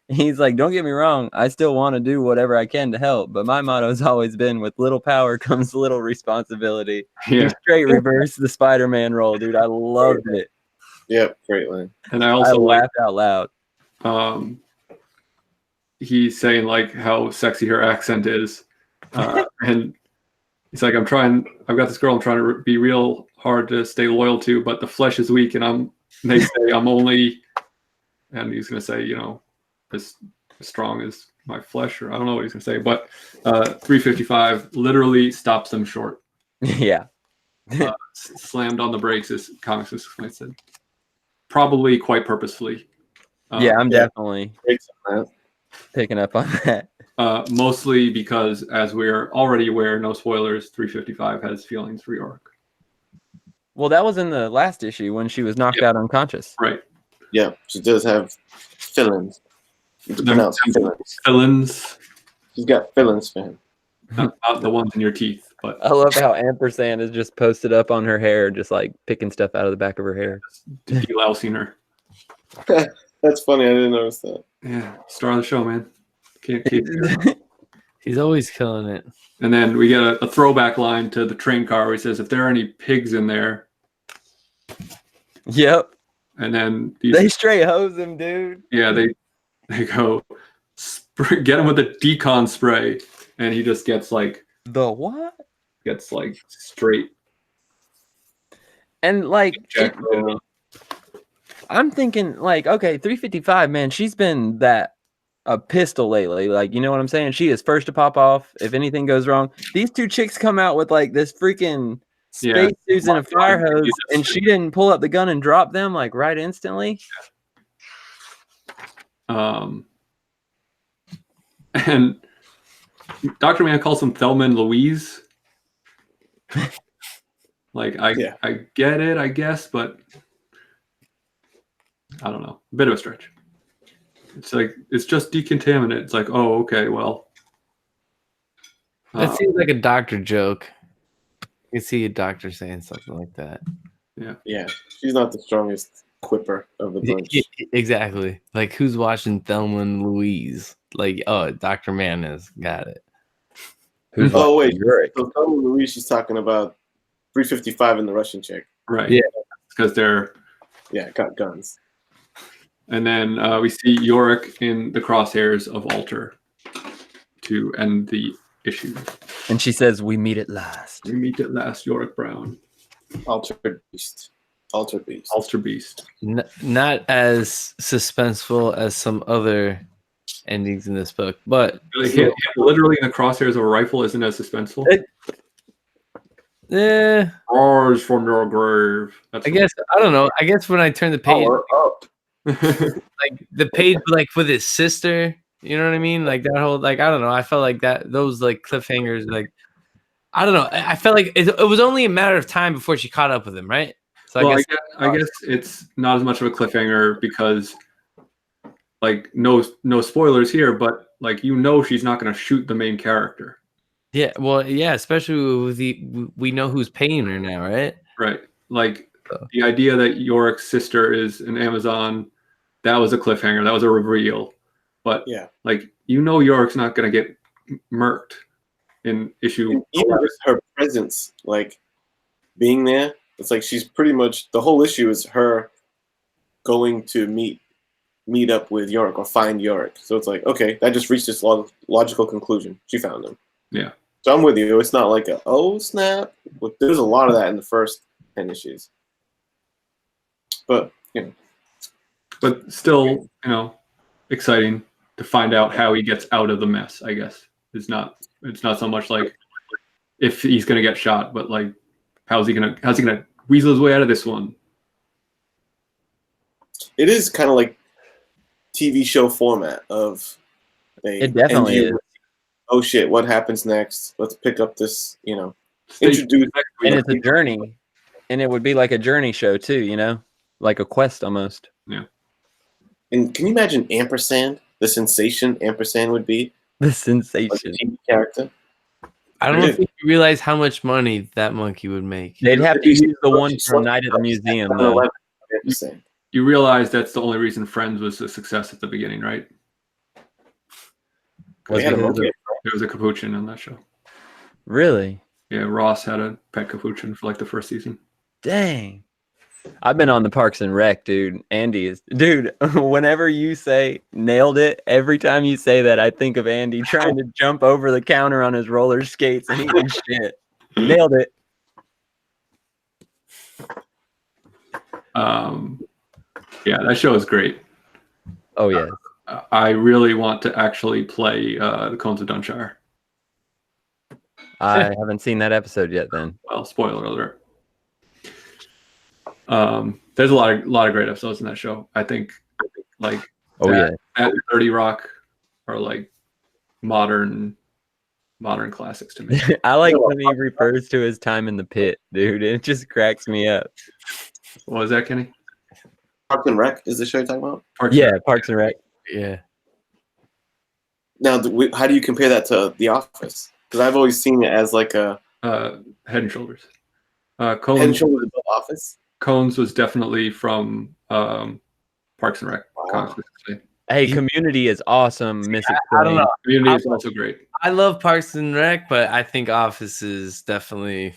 He's like, don't get me wrong, I still want to do whatever I can to help, but my motto has always been, with little power comes little responsibility. Yeah. He straight reversed the Spider-Man role, dude. I loved it. Yep, great line. And I I also like laughed out loud. he's saying like how sexy her accent is, and he's like, I've got this girl I'm trying to be real hard to stay loyal to, but the flesh is weak, and they say I'm only, and he's gonna say, as strong as my flesh, or I don't know what he's gonna say, but 355 literally stops them short. Yeah. Slammed on the brakes, as comics said, probably quite purposefully. Yeah, I'm definitely Breaks on that. picking up on that. Mostly because, as we're already aware, no spoilers, 355 has feelings for Yorick. Well, that was in the last issue when she was knocked out unconscious. Right. Yeah, she does have fillings. It's pronounced fillings. Fillings, She's got fillings for him. not the ones in your teeth, but I love how ampersand is just posted up on her hair, just like picking stuff out of the back of her hair. delousing her. That's funny. I didn't notice that. Yeah, star of the show, man. Can't keep it. He's always killing it. And then we get a throwback line to the train car where he says, if there are any pigs in there, Yep. and then They straight hose him, dude. yeah, they go get him with a decon spray, and he just gets like straight. And like ejected. I'm thinking like, okay, 355, man, she's been a pistol lately. Like, you know what I'm saying? She is first to pop off if anything goes wrong. These two chicks come out with like this freaking space suits and a fire hose, and she didn't pull up the gun and drop them like right instantly. And Dr. Mann calls him Thelma and Louise. Like I get it, I guess, but I don't know. A bit of a stretch. It's like, it's just decontaminant. It's like, oh, okay, well. That seems like a doctor joke. You can see a doctor saying something like that. Yeah, she's not the strongest quipper of the bunch. Exactly. Like, who's watching Thelma and Louise? Like, oh, Dr. Mann has got it. Oh, wait. So Thelma and Louise, she's talking about 355 and the Russian chick. Right. Yeah. Because they're. Yeah, got guns. And then we see Yorick in the crosshairs of Alter to end the issue. And she says, we meet at last. We meet at last, Yorick Brown. Alter Beast. Alter Beast. Not as suspenseful as some other endings in this book, but Literally in the crosshairs of a rifle isn't as suspenseful. Rise from your grave. I guess, I don't know. I guess when I turn the page, like the page, like with his sister, you know what I mean? Like that whole, like, I don't know. I felt like those like cliffhangers, like, I don't know. I felt like it was only a matter of time before she caught up with him, right? So I guess it's not as much of a cliffhanger because, like, no spoilers here, but like, she's not going to shoot the main character. Yeah, well, yeah, especially with we know who's paying her now, right? Right. Like the idea that Yorick's sister is an Amazon, that was a cliffhanger. That was a reveal. But like, Yorick's not going to get murked in issue. Even with her presence, like being there, it's like she's pretty much, the whole issue is her going to meet up with Yorick or find Yorick. So it's like, okay, that just reached this logical conclusion. She found him. Yeah. So I'm with you. It's not like oh snap. There's a lot of that in the first 10 issues. But but still, exciting to find out how he gets out of the mess. I guess it's not so much like if he's gonna get shot, but like how's he gonna weasel his way out of this one? It is kind of like TV show format of it definitely is. oh shit, what happens next? Let's pick up this, Stay introduce. tuned next week. And it's a journey, and it would be like a journey show too, like a quest almost. And can you imagine Ampersand, the sensation Ampersand would be? The Like a sensation. TV character. I don't Dude. think you realize how much money that monkey would make. They'd have to It'd be use the so one much from fun. Night at the Museum, though. 7-Eleven, Ampersand. You realize that's the only reason Friends was a success at the beginning, right? Was They had a it- monkey. There was a capuchin on that show. Really? Yeah, Ross had a pet capuchin for like the first season. Dang. I've been on the Parks and Rec, dude. Andy is, dude. Whenever you say nailed it, every time you say that, I think of Andy trying to jump over the counter on his roller skates and eating shit. Nailed it. Yeah, that show is great. Oh yeah. I really want to actually play the Cones of Dunshire. I haven't seen that episode yet. Then. Well, spoiler alert. There's a lot of great episodes in that show. I think like Oh yeah. that 30 Rock are like modern classics to me. I like when he refers to his time in the pit, dude. It just cracks me up. What was that, Kenny? Parks and Rec is the show you're talking about? Parks Yeah, Parks and Rec. Yeah. Now, how do you compare that to The Office? Because I've always seen it as like a Head and Shoulders. Head and Cones, Shoulders above Office. Cones was definitely from Parks and Rec. Wow. Comics, basically. Hey, Community is awesome. Miss I don't know. Community is also great. I love Parks and Rec, but I think Office is definitely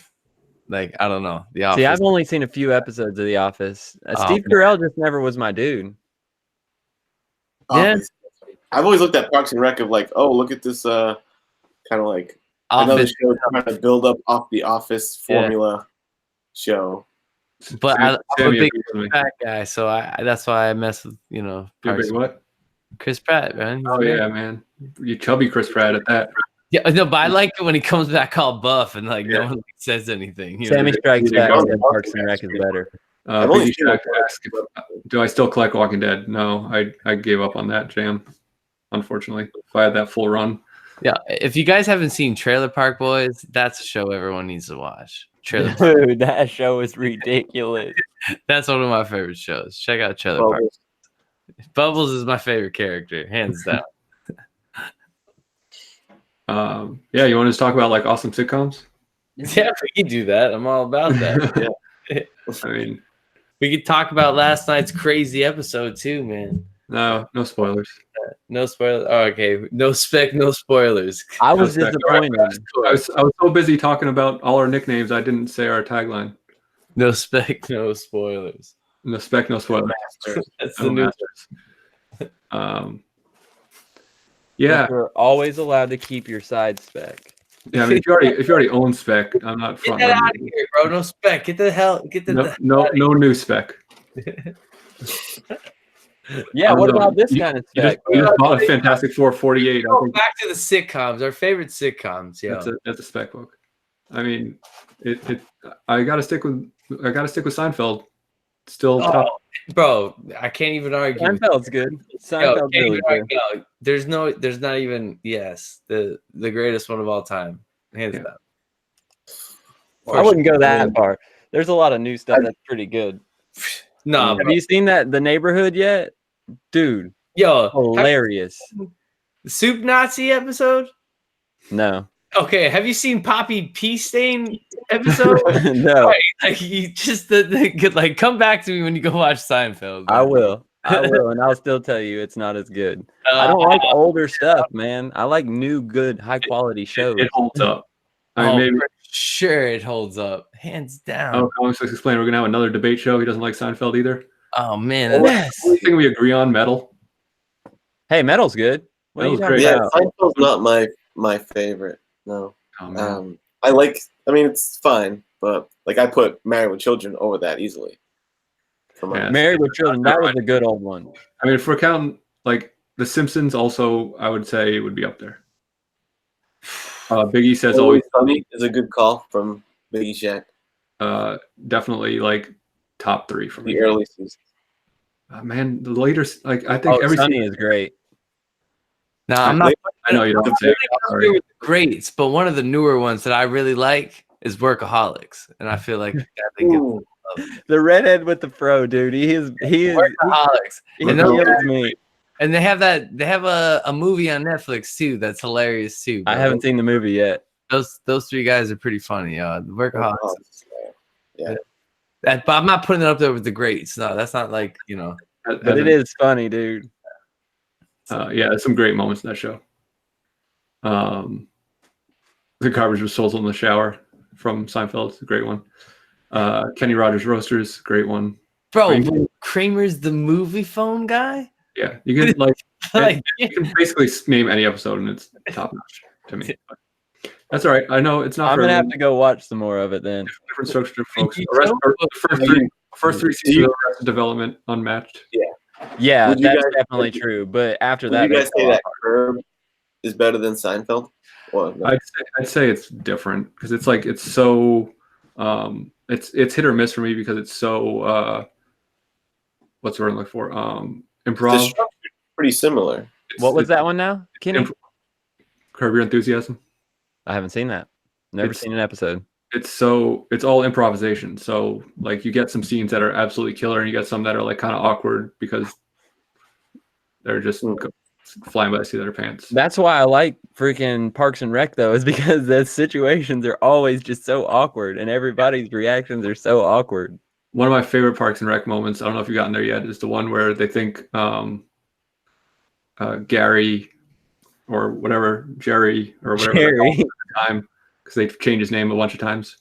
like I don't know. The Office. See, I've only seen a few episodes of The Office. Steve man. Carell just never was my dude. Yeah. Office. I've always looked at Parks and Rec of like, oh, look at this kind of like another Office, show trying to build up off the Office formula show. but I'm a Sammy big agrees with me. Pratt guy, so that's why I mess with You're a Parks. big what? Chris Pratt, man. He's Oh great. yeah, man. You chubby Chris Pratt at that. Yeah, no, but I like it when he comes back all buff and like no Yeah. one says anything. You Sammy know? Strikes Yeah. Back said Parks and Rec is better. I've only Biggie seen Shack it asked, do I still collect Walking Dead? No, I gave up on that jam. Unfortunately, if I had that full run. Yeah, if you guys haven't seen Trailer Park Boys, that's a show everyone needs to watch. Trailer Park. Dude, that show is ridiculous. That's one of my favorite shows. Check out Trailer Park. Bubbles is my favorite character, hands down. Yeah, you want to just talk about like awesome sitcoms? Yeah, we can do that. I'm all about that. I mean, We could talk about last night's crazy episode too, man. no spoilers. No spoilers. Oh, okay, no spec, no spoilers. I was That's disappointed. I was so busy talking about all our nicknames, I didn't say our tagline. No spec, no spoilers. No spec, no spoilers. That's No the new. masters. Yeah, You're always allowed to keep your side spec. yeah. I mean, if you already own spec, I'm not Get front. that out of here, bro. No spec. Get the hell. Get the. No new spec. Yeah, I what don't know. about this You- kind of You just, spec? you just bought a Fantastic Four 48. I Go think back to the sitcoms. Our favorite sitcoms. Yeah. that's a spec book. I mean, I gotta stick with Seinfeld. Still Oh, top. bro, I can't even argue. Seinfeld's good. Yo, Seinfeld's can't really even argue. good. No, there's not even the greatest one of all time. Hands Yeah. down. I wouldn't go that far. There's a lot of new stuff that's pretty good. No, Have bro. you seen that The Neighborhood yet? Dude, Yo, hilarious. the Soup Nazi episode? No. Okay, have you seen Poppy Pea Stain episode? No, Like you just like come back to me when you go watch Seinfeld. I will. And I'll still tell you it's not as good. I don't like older stuff, man. I like new, good, high quality shows. It holds up. I mean, Oh, maybe. for sure it holds up, hands down. Oh, Comics Books Explained. We're gonna have another debate show. He doesn't like Seinfeld either. Oh man, Well, that's- The only thing we agree on, Metal. Hey, Metal's good. What are you Metal's talking great. Yeah, about? Seinfeld's not my favorite. No. Oh, man. I mean, it's fine, but like I put Married with Children over that easily. For my- Yeah. Married with Children. That was a good old one. I mean, if we're counting like The Simpsons, also I would say it would be up there. Biggie says always Sunny is a good call from Biggie Shack. definitely like top 3 for me. The early seasons. Man, the later I think Oh, every Sunny is great. Now I'm not. I know you don't say it. I'm Sorry. with the greats, but one of the newer ones that I really like is Workaholics, and I feel like they get Ooh. The redhead with the fro, dude. He is Workaholics, he and, those kills guys- me. and they have a movie on Netflix too that's hilarious too. I bro. haven't seen the movie yet. Those three guys are pretty funny. The Workaholics. Yeah. But I'm not putting it up there with the greats. No, that's not like But it is funny, dude. Yeah, there's some great moments in that show. The garbage disposal in the shower from Seinfeld, it's a great one. Kenny Rogers Roasters, great one. Bro. Kramer's the movie phone guy. Yeah, you can like Like, you can basically name any episode and it's top notch to me. But that's all right. I know it's not. I'm for gonna everyone. have to go watch some more of it then. Different structure, folks. You The first three seasons of Arrested Development unmatched. Yeah, Would you that's guys- definitely true. But after Would that, you guys they say fell that apart. Curb is better than Seinfeld? Well, no. I'd say it's different because it's like it's so it's hit or miss for me because it's so what's the word I'm looking for? The Improv. structure is pretty similar. What was that one now, Kenny? Curb Your Enthusiasm. I haven't seen that. Never It's- seen an episode. It's all improvisation. So like you get some scenes that are absolutely killer and you get some that are like kind of awkward because they're just flying by the seat of their pants. That's why I like freaking Parks and Rec though, is because the situations are always just so awkward and everybody's reactions are so awkward. One of my favorite Parks and Rec moments, I don't know if you've gotten there yet, is the one where they think Gary or whatever, Jerry or whatever they call him at the time, because they've changed his name a bunch of times.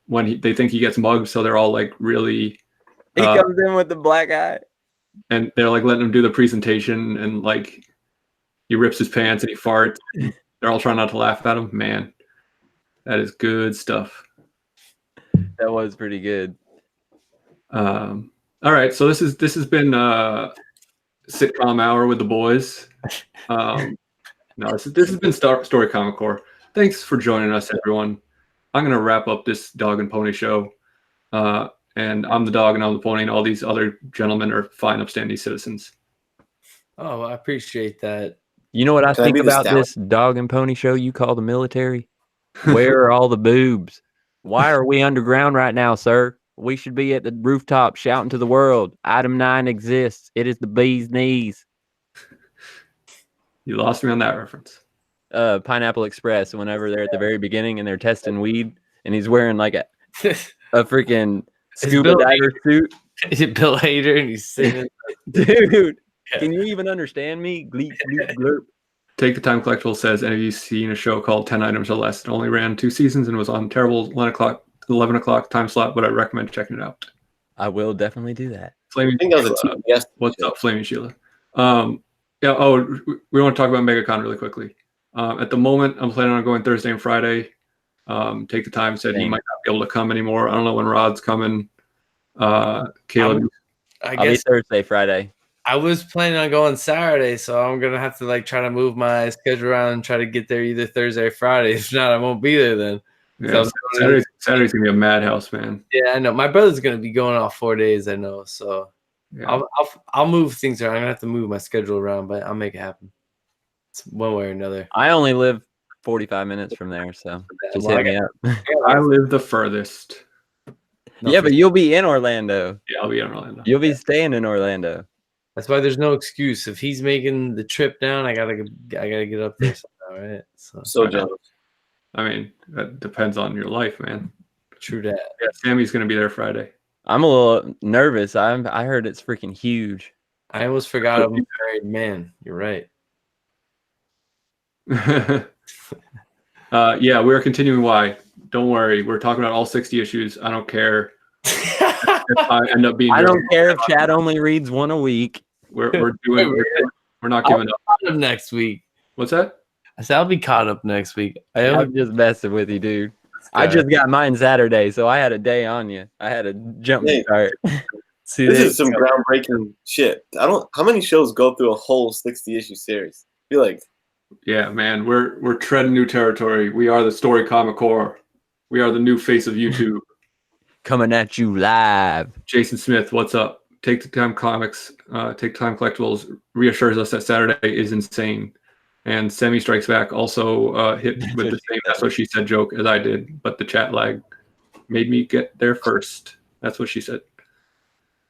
When they think he gets mugged, so they're all like really He comes in with the black eye. and they're like letting him do the presentation and like he rips his pants and he farts. And they're all trying not to laugh at him. Man, that is good stuff. That was pretty good. All right, so this has been sitcom hour with the boys. No, this has been Story Comic Core. Thanks for joining us, everyone. I'm gonna wrap up this dog and pony show. And I'm the dog and I'm the pony, and all these other gentlemen are fine, upstanding citizens. oh, I appreciate that. You know what I Can I think be the about stout? this dog and pony show you call the military? Where are all the boobs? Why are we underground right now, sir? We should be at the rooftop shouting to the world. Item 9 exists. It is the bee's knees. You lost me on that reference. Pineapple Express, whenever they're at the very beginning and they're testing weed, and he's wearing like a freaking scuba Bill diver suit. Is it Bill Hader and he's singing? Dude, can you even understand me? Gleep, gloop, glurp. Take the Time Collectible says, have you seen a show called 10 Items or Less? It only ran 2 seasons and was on terrible 11 o'clock time slot, but I recommend checking it out. I will definitely do that. Flaming I think that was a TBS. What's up, Flaming Sheila? Yeah. Oh, we want to talk about MegaCon really quickly. At the moment, I'm planning on going Thursday and Friday. Take the Time said he Same. might not be able to come anymore. I don't know when Rod's coming. Caleb, I I'll be guess Thursday, Friday. I was planning on going Saturday, so I'm gonna have to like try to move my schedule around and try to get there either Thursday or Friday. If not, I won't be there then. yeah, So- Saturday's gonna be a madhouse, man. Yeah, I know. My brother's gonna be going off 4 days. I know, so Yeah. I'll move things around. I'm gonna have to move my schedule around, but I'll make it happen. It's one way or another. I only live 45 minutes from there, so just Well, hit me up. I live the furthest. Yeah, but you'll be in Orlando. Yeah, I'll be in Orlando. You'll be staying in Orlando. That's why there's no excuse. If he's making the trip down, I gotta get up there somehow, right? So jealous. I mean, that depends on your life, man. True that. Yeah, Sammy's gonna be there Friday. I'm a little nervous. I heard it's freaking huge. I almost forgot I'm a married man. You're right. Yeah, we're continuing. Why? Don't worry. We're talking about all 60 issues. I don't care if I end up being. I here. don't care if Chad only reads one a week. We're doing. We're not giving up. Caught up next week. What's that? I said I'll be caught up next week. I am. I'm just messing with you, dude. I just got mine Saturday, so I had a day on you. I had a jump Hey. start. See, This there is some you go. groundbreaking shit. How many shows go through a whole 60 issue series? I feel like Yeah, man. We're treading new territory. We are the Story Comic Core. We are the new face of YouTube. Coming at you live. Jason Smith, what's up? Take the Time Comics, Take Time Collectibles reassures us that Saturday is insane. And Semi Strikes Back also hit with the same "that's what she said" joke as I did, but the chat lag made me get there first. That's what she said.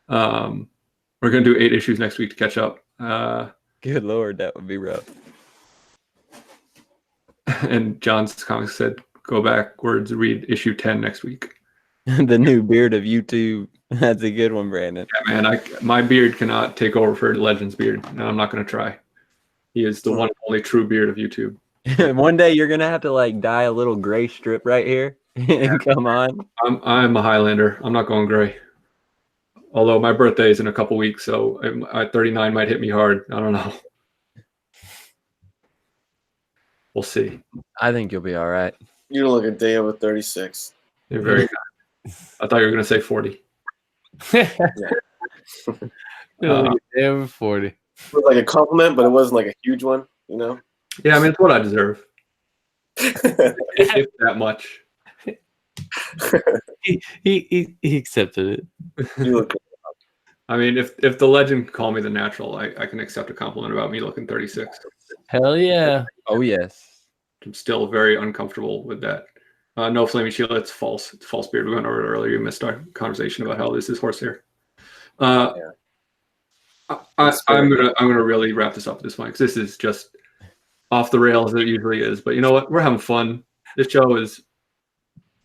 We're gonna do 8 issues next week to catch up. Good Lord, that would be rough. And John's Comics said, go backwards, read issue 10 next week. The new beard of YouTube. That's a good one, Brandon. Yeah, man, my beard cannot take over for Legend's beard, and I'm not gonna try. He is the one and only true beard of YouTube. One day you're gonna have to like dye a little gray strip right here and come on. I'm a Highlander. I'm not going gray. Although my birthday is in a couple weeks, so 39 might hit me hard. I don't know. We'll see. I think you'll be all right. You look a day over 36. You're very kind. I thought you were gonna say 40. Over 40. It was like a compliment, but it wasn't like a huge one, you know? Yeah, I mean, it's what I deserve. If that much. He accepted it. You look good. I mean, if the Legend can call me the natural, I can accept a compliment about me looking 36. Hell yeah. Oh yes. I'm still very uncomfortable with that. No Flaming Shield, it's false. It's false beard. We went over it earlier. You missed our conversation about how this is horsehair. I'm gonna really wrap this up at this point, because this is just off the rails as it usually is. But you know what? We're having fun. This show is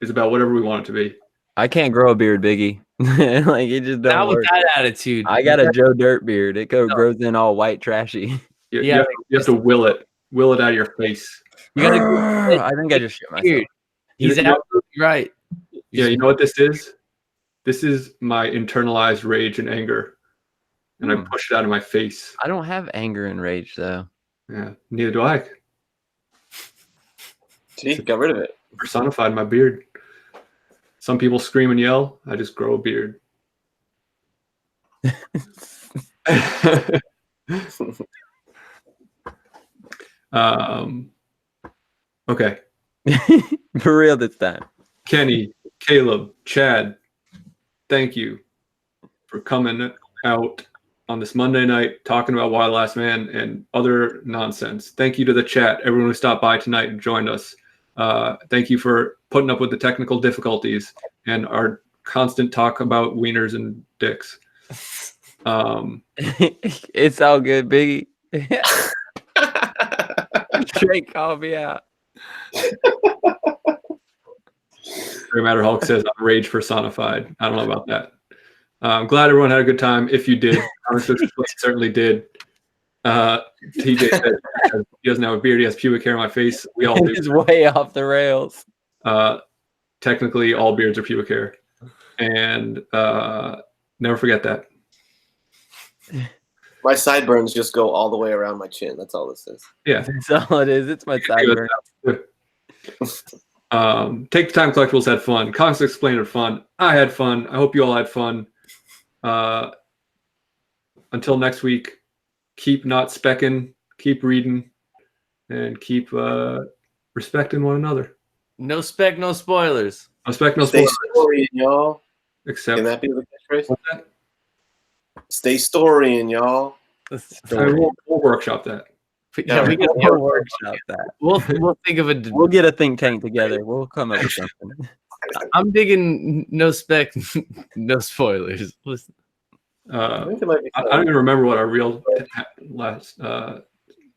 about whatever we want it to be. I can't grow a beard, Biggie. Like it just Not don't with work. that attitude. I got a Joe Dirt beard. It grows in all white, trashy. You have to will it out of your face. You gotta. I think I just shit myself. Dude, he's You know- absolutely right. Yeah, you know what this is? This is my internalized rage and anger, and I push it out of my face. I don't have anger and rage though. Yeah, neither do I. See, got rid of it. Personified my beard. Some people scream and yell. I just grow a beard. Okay. For real this time. Kenny, Caleb, Chad, thank you for coming out on this Monday night talking about Why the Last Man and other nonsense. Thank you to the chat, everyone who stopped by tonight and joined us. Thank you for putting up with the technical difficulties and our constant talk about wieners and dicks. It's all good, Biggie. Drake called me out. Gray Matter Hulk says I'm rage personified. I don't know about that. I'm glad everyone had a good time. If you did, certainly did. TJ said he doesn't have a beard. He has pubic hair on my face. We all do. It's way off the rails. Technically, all beards are pubic hair, and never forget that. My sideburns just go all the way around my chin. That's all this is. Yeah, That's all it is. It's my sideburn. Take the Time Collectibles had fun. Comics Explained had fun. I had fun. I hope you all had fun. Until next week, keep not specking, keep reading, and keep respecting one another. No spec, no spoilers. No spec, no Stay spoilers. storying, y'all. Except Can that be the catchphrase? what's that? Stay storying, y'all. We'll workshop that. Yeah, we can We'll workshop that. we'll think of a. We'll get a think tank together. We'll come up with something. I'm digging no spec, no spoilers. Listen. I think it might be I don't even remember what our real last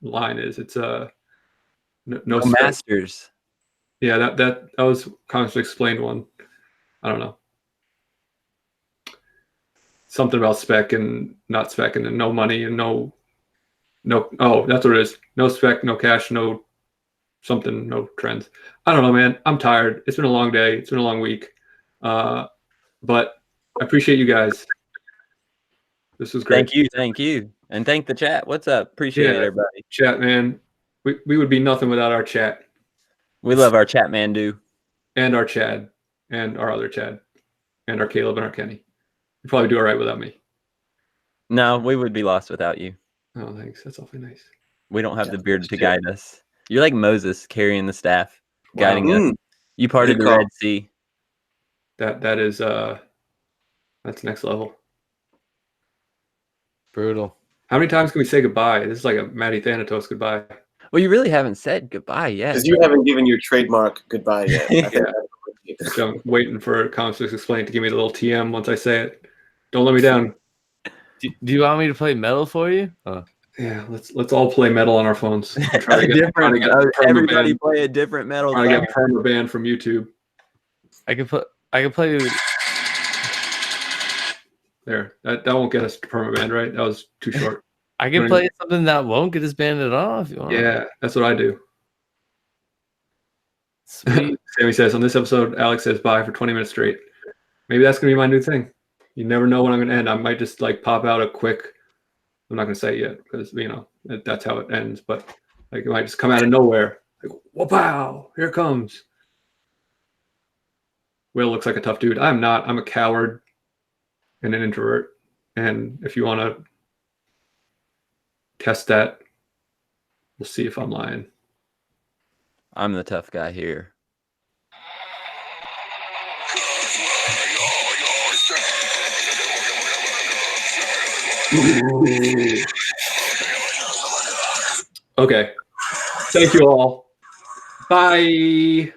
line is. It's no No spec. masters. Yeah, that was Comics Explained one. I don't know. Something about spec and not spec and no money and no. Oh, that's what it is. No spec, no cash, no something, no trends. I don't know, man. I'm tired. It's been a long day. It's been a long week. But I appreciate you guys. This was great. Thank you. And thank the chat. What's up? Appreciate it, everybody. Chat, man. We would be nothing without our chat. We love our chat man do. And our Chad. And our other Chad. And our Caleb and our Kenny. You'd probably do all right without me. No, we would be lost without you. Oh, thanks. That's awfully nice. We don't have the beard to guide us. You're like Moses carrying the staff, guiding us. You parted the Red Sea. That is that's next level. Brutal. How many times can we say goodbye? This is like a Matty Thanatos goodbye. Well, you really haven't said goodbye yet. Because you haven't given your trademark goodbye yet. I think So I'm waiting for Comics Explained to give me the little TM once I say it. Don't let me down. Do you want me to play metal for you? Yeah, let's all play metal on our phones. Try to get Everybody play a different metal. Trying to song. get perma banned from YouTube. I can play. There, that won't get us to perma banned, right? That was too short. I can play something that won't get us banned at all if you want. Yeah, that's what I do. Sweet. Sammy says on this episode, Alex says bye for 20 minutes straight. Maybe that's gonna be my new thing. You never know when I'm gonna end. I might just like pop out a quick. I'm not gonna say it yet because that's how it ends. But like it might just come out of nowhere. Like wow, here it comes. Will looks like a tough dude. I'm not. I'm a coward and an introvert. And if you want to test that, we'll see if I'm lying. I'm the tough guy here. Okay. Thank you all. Bye.